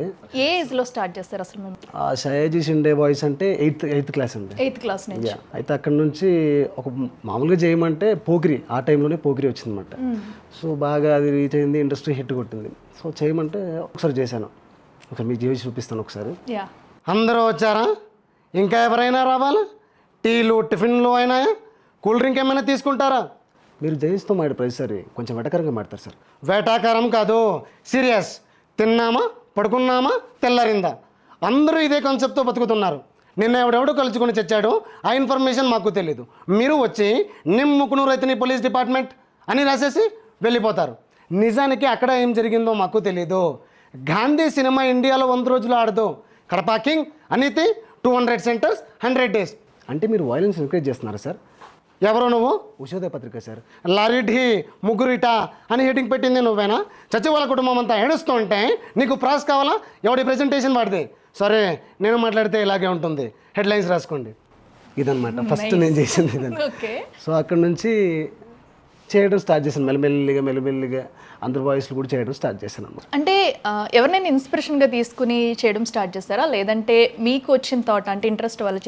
ఏ ఏజ్లో స్టార్ట్ చేస్తారు అసలు మేము? షయాజీ షిండే బాయ్స్ అంటే ఎయిత్ క్లాస్ అండి. 8th క్లాస్ నుంచి. అయితే అక్కడ నుంచి ఒక మామూలుగా చేయమంటే పోకిరి, ఆ టైంలోనే పోకిరి వచ్చిందన్నమాట. సో బాగా అది రీచ్ అయింది, ఇండస్ట్రీ హిట్ కొట్టింది. సో చేయమంటే ఒకసారి చేశాను. ఒకసారి మీకు చేసి చూపిస్తాను ఒకసారి. అందరూ వచ్చారా? ఇంకా ఎవరైనా రావాలా? టీలు టిఫిన్లు అయినా, కూల్ డ్రింక్ ఏమైనా తీసుకుంటారా? మీరు జైన్స్తో మాడే ప్రతిసారి కొంచెం వెటకరంగా మాడతారు సార్. వెటాకారం కాదు, సీరియస్. తిన్నామా, పడుకున్నామా, తెల్లారిందా, అందరూ ఇదే కాన్సెప్ట్తో బతుకుతున్నారు. నిన్న ఎవడెవడో కలుసుకొని చచ్చాడు, ఆ ఇన్ఫర్మేషన్ మాకు తెలీదు. మీరు వచ్చి నిమ్ముకును రైతుని పోలీస్ డిపార్ట్మెంట్ అని రాసేసి వెళ్ళిపోతారు. నిజానికి అక్కడ ఏం జరిగిందో మాకు తెలీదు. గాంధీ సినిమా ఇండియాలో 100 రోజులు ఆడదు. కడప కింగ్ అనితి 200 సెంటర్స్ 100 days. అంటే మీరు వైలెన్స్ ఎంకరేజ్ చేస్తున్నారా సార్? ఎవరో నువ్వు? ఉషోదయ పత్రిక సార్. లారీ ఢీ ముగ్గురిట అని హెడ్డింగ్ పెట్టింది నువ్వేనా? చచ్చి వాళ్ళ కుటుంబం అంతా ఏడుస్తూ ఉంటే నీకు ప్రాస్ కావాలా? ఎవడి ప్రెజెంటేషన్ వాడితే సరే, నేను మాట్లాడితే ఇలాగే ఉంటుంది. హెడ్లైన్స్ రాసుకోండి. ఇదన్నమాట ఫస్ట్ నేను చేసింది ఇదంతా. సో అక్కడ నుంచి చేయడం స్టార్ట్ చేశాను, మెల్లిమెల్లిగా అందరు వాయిస్లు కూడా చేయడం స్టార్ట్ చేశాను అన్నమాట. అంటే ఎవరినైనా ఇన్స్పిరేషన్గా తీసుకుని చేయడం స్టార్ట్ చేస్తారా, లేదంటే మీకు వచ్చిన థాట్ అంటే ఇంట్రెస్ట్ వాళ్ళు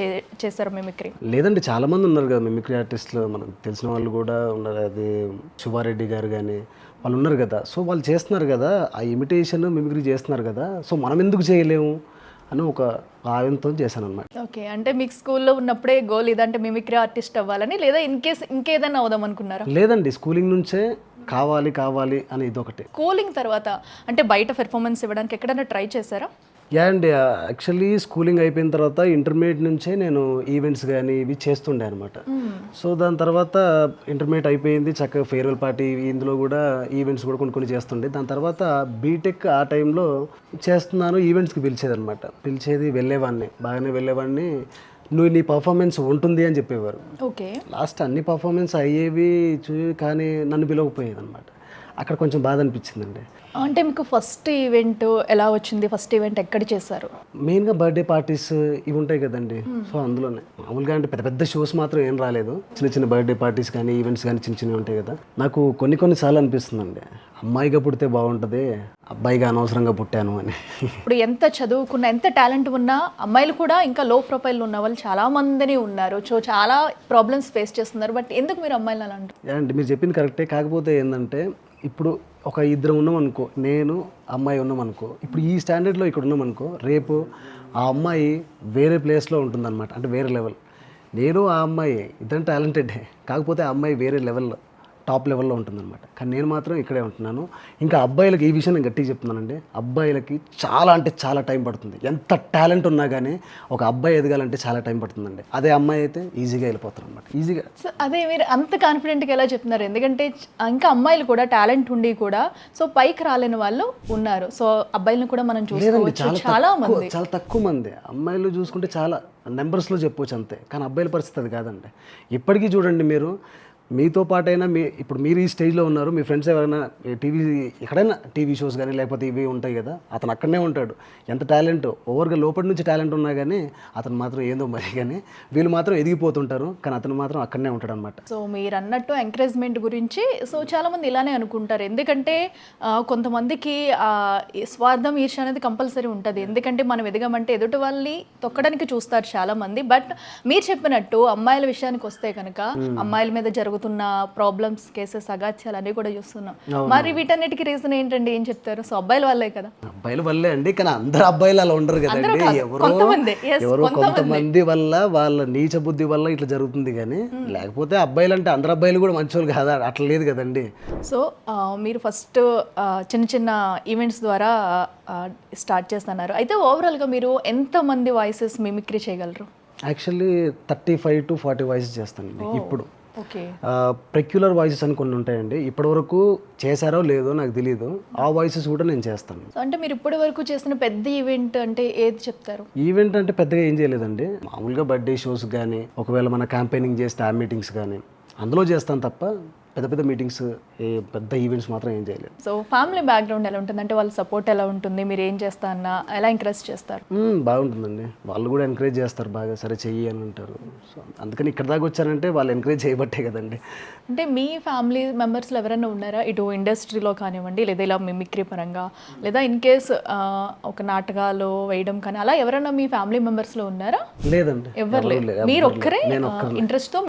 చేస్తారా మిమిక్రీ? లేదండి, చాలామంది ఉన్నారు కదా మిమిక్రీ ఆర్టిస్టులు, మనకు తెలిసిన వాళ్ళు కూడా ఉన్నారు. అది శుభారెడ్డి గారు కానీ వాళ్ళు ఉన్నారు కదా. సో వాళ్ళు చేస్తున్నారు కదా, ఆ ఇమిటేషన్ మిమిక్రీ చేస్తున్నారు కదా. సో మనం ఎందుకు చేయలేము అని ఒక భావంతో చేశాను అనమాట. ఓకే, అంటే మీకు స్కూల్లో ఉన్నప్పుడే గోల్ ఇదంటే మిమిక్రీ ఆర్టిస్ట్ అవ్వాలని, లేదా ఇంకేదైనా అవుదాం అనుకున్నారా? లేదండి, స్కూలింగ్ నుంచే కావాలి అని ఇదొకటి. స్కూలింగ్ తర్వాత అంటే బయట పెర్ఫార్మెన్స్ ఇవ్వడానికి ఎక్కడైనా ట్రై చేశారా? యా అండి, యాక్చువల్లీ స్కూలింగ్ అయిపోయిన తర్వాత ఇంటర్మీడియట్ నుంచే నేను ఈవెంట్స్ కానీ ఇవి చేస్తుండే అనమాట. సో దాని తర్వాత ఇంటర్మీడియట్ అయిపోయింది, చక్కగా ఫేర్వెల్ పార్టీ ఇందులో కూడా ఈవెంట్స్ కూడా కొన్ని చేస్తుండే. దాని తర్వాత బీటెక్ ఆ టైంలో చేస్తున్నాను, ఈవెంట్స్కి పిలిచేదనమాట. పిలిచేది బాగానే వెళ్ళేవాడిని. నువ్వు నీ పర్ఫార్మెన్స్ ఉంటుంది అని చెప్పేవారు. ఓకే, లాస్ట్ అన్ని పర్ఫార్మెన్స్ అయ్యేవి కానీ నన్ను పిలవకపోయేది అనమాట. అక్కడ కొంచెం బాధ అనిపించిందండి. అంటే మీకు ఫస్ట్ ఈవెంట్ ఎలా వచ్చింది? ఫస్ట్ ఈవెంట్ ఎక్కడ చేశారు? మెయిన్గా బర్త్డే పార్టీస్ ఇవి ఉంటాయి కదండి. సో అందులోనే మామూలుగా అంటే పెద్ద షోస్ మాత్రం ఏం రాలేదు. చిన్న బర్త్డే పార్టీస్ కానీ ఈవెంట్స్ కానీ చిన్నవి ఉంటాయి కదా. నాకు కొన్నిసార్లు అనిపిస్తుందండి, అమ్మాయిగా పుడితే బాగుంటుంది, అబ్బాయిగా అనవసరంగా పుట్టాను అని. ఇప్పుడు ఎంత చదువుకున్నా, ఎంత టాలెంట్ ఉన్నా అమ్మాయిలు కూడా ఇంకా లో ప్రొఫైల్ ఉన్న వాళ్ళు చాలా మందిని ఉన్నారు. సో చాలా ప్రాబ్లమ్స్ ఫేస్ చేస్తున్నారు. బట్ ఎందుకు మీరు అమ్మాయిలు అలా అంటారు? అండి మీరు చెప్పింది కరెక్టే. కాకపోతే ఏంటంటే ఇప్పుడు ఒక ఇద్దరు ఉన్నామనుకో, నేను అమ్మాయి ఉన్నామనుకో, ఇప్పుడు ఈ స్టాండర్డ్లో ఇక్కడ ఉన్నామనుకో, రేపు ఆ అమ్మాయి వేరే ప్లేస్లో ఉంటుందన్నమాట. అంటే వేరే లెవెల్. నేను ఆ అమ్మాయి ఇద్దరు టాలెంటెడ్, కాకపోతే ఆ అమ్మాయి వేరే లెవెల్లో టాప్ లెవెల్లో ఉంటుందన్నమాట. కానీ నేను మాత్రం ఇక్కడే ఉంటున్నాను. ఇంకా అబ్బాయిలకి ఈ విషయం నేను గట్టిగా చెప్తున్నానండి, అబ్బాయిలకి చాలా అంటే చాలా టైం పడుతుంది. ఎంత టాలెంట్ ఉన్నా కానీ ఒక అబ్బాయి ఎదగాలంటే చాలా టైం పడుతుందండి. అదే అమ్మాయి అయితే ఈజీగా వెళ్ళిపోతారు అనమాట, ఈజీగా. సో అదే మీరు అంత కాన్ఫిడెంట్గా ఎలా చెప్తున్నారు? ఎందుకంటే ఇంకా అమ్మాయిలు కూడా టాలెంట్ ఉండి కూడా సో పైకి రాలేని వాళ్ళు ఉన్నారు. సో అబ్బాయిలను కూడా మనం చూసుకోవచ్చు, చాలా తక్కువ మంది. అమ్మాయిలు చూసుకుంటే చాలా నెంబర్స్లో చెప్పవచ్చు అంతే, కానీ అబ్బాయిల పరిస్థితి అది కాదండి. ఇప్పటికీ చూడండి, మీతో పాటైనా ఇప్పుడు మీరు ఈ స్టేజ్లో ఉన్నారు, మీ ఫ్రెండ్స్ ఎవరైనా ఎక్కడైనా టీవీ షోస్ కానీ లేకపోతే ఇవి ఉంటాయి కదా, అతను అక్కడనే ఉంటాడు. ఎంత టాలెంట్ ఓవర్గా లోపల నుంచి టాలెంట్ ఉన్నా కానీ అతను మాత్రం ఏందో మరి, కానీ వీళ్ళు మాత్రం ఎదిగిపోతుంటారు, కానీ అతను మాత్రం అక్కడనే ఉంటాడు అనమాట. సో మీరు అన్నట్టు ఎంకరేజ్మెంట్ గురించి సో చాలామంది ఇలానే అనుకుంటారు. ఎందుకంటే కొంతమందికి స్వార్థం, ఈర్ష అనేది కంపల్సరీ ఉంటుంది. ఎందుకంటే మనం ఎదగమంటే ఎదుటి వాళ్ళని తొక్కడానికి చూస్తారు చాలామంది. బట్ మీరు చెప్పినట్టు అమ్మాయిల విషయానికి వస్తే కనుక అమ్మాయిల మీద జరుగుతున్న ప్రాబ్లమ్స్, కేసెస్, అగాత్యాలు అన్నీ కూడా చూస్తున్నాం. మరి వీటన్నిటికీ రీజన్ ఏంటండి, ఏం చెప్తారు? సో అబ్బాయిల వల్లే కదా? అబ్బాయిల వల్లే అండి, కానీ అందరు అబ్బాయిలు అలా ఉండరు కదండి. ఎవరో కొంతమంది వల్ల, వాళ్ళ నీచ బుద్ధి వల్ల ఇట్లా జరుగుతుంది. కానీ లేకపోతే అబ్బాయిలు అంటే అందరు అబ్బాయిలు కూడా మంచోళ్ళు కాదా, అట్లా లేదు కదండి. సో మీరు ఫస్ట్ చిన్న ఈవెంట్స్ ద్వారా స్టార్ట్ చేస్తున్నారు. అయితే ఓవరాల్గా మీరు ఎంతమంది వాయిసెస్ మిమిక్రీ చేయగలరు? యాక్చువల్లీ 35 to 40 వాయిసెస్ చేస్తానండి ఇప్పుడు. ఓకే, పెక్యులర్ వాయిసెస్ అని కొన్ని ఉంటాయండి. ఇప్పటివరకు చేశారో లేదో నాకు తెలియదు, ఆ వాయిసెస్ కూడా నేను చేస్తాను. అంటే మీరు ఇప్పటి వరకు చేసిన పెద్ద ఈవెంట్ అంటే ఏది చెప్తారు? ఈవెంట్ అంటే పెద్దగా ఏం చేయలేదండి, మామూలుగా బర్త్డే షోస్ కానీ, ఒకవేళ మన క్యాంపెయినింగ్ చేస్తే ఆ మీటింగ్స్ కానీ అందులో చేస్తాను తప్ప పెద్ద పెద్ద మీటింగ్స్, ఏ పెద్ద ఈవెంట్స్ మాత్రం ఏం చేయలేదు. సో ఫ్యామిలీ బ్యాక్గ్రౌండ్ ఎలా ఉంటుంది, అంటే వాళ్ళ సపోర్ట్ ఎలా ఉంటుంది, మీరు ఏం చేస్తా అన్నా ఎలా ఎంకరేజ్ చేస్తారు? బాగుంటుందండి, వాళ్ళు కూడా ఎంకరేజ్ చేస్తారు బాగా, సరే చెయ్యి అని అంటారు. సో అందుకని ఇక్కడ దాకా వచ్చానంటే వాళ్ళు ఎంకరేజ్ చేయబట్టే కదండి. అంటే మీ ఫ్యామిలీ మెంబర్స్లో ఎవరైనా ఉన్నారా ఇటు ఇండస్ట్రీలో కానివ్వండి, లేదా ఇలా మిమిక్రీ పరంగా, లేదా ఇన్ కేస్ ఒక నాటకాలు వేయడం కానీ అలా ఎవరైనా మీ ఫ్యామిలీ మెంబర్స్లో ఉన్నారా? లేదండి, ఎవరు లేదు, మీరు ఒక్కరే ఇంట్రెస్ట్తో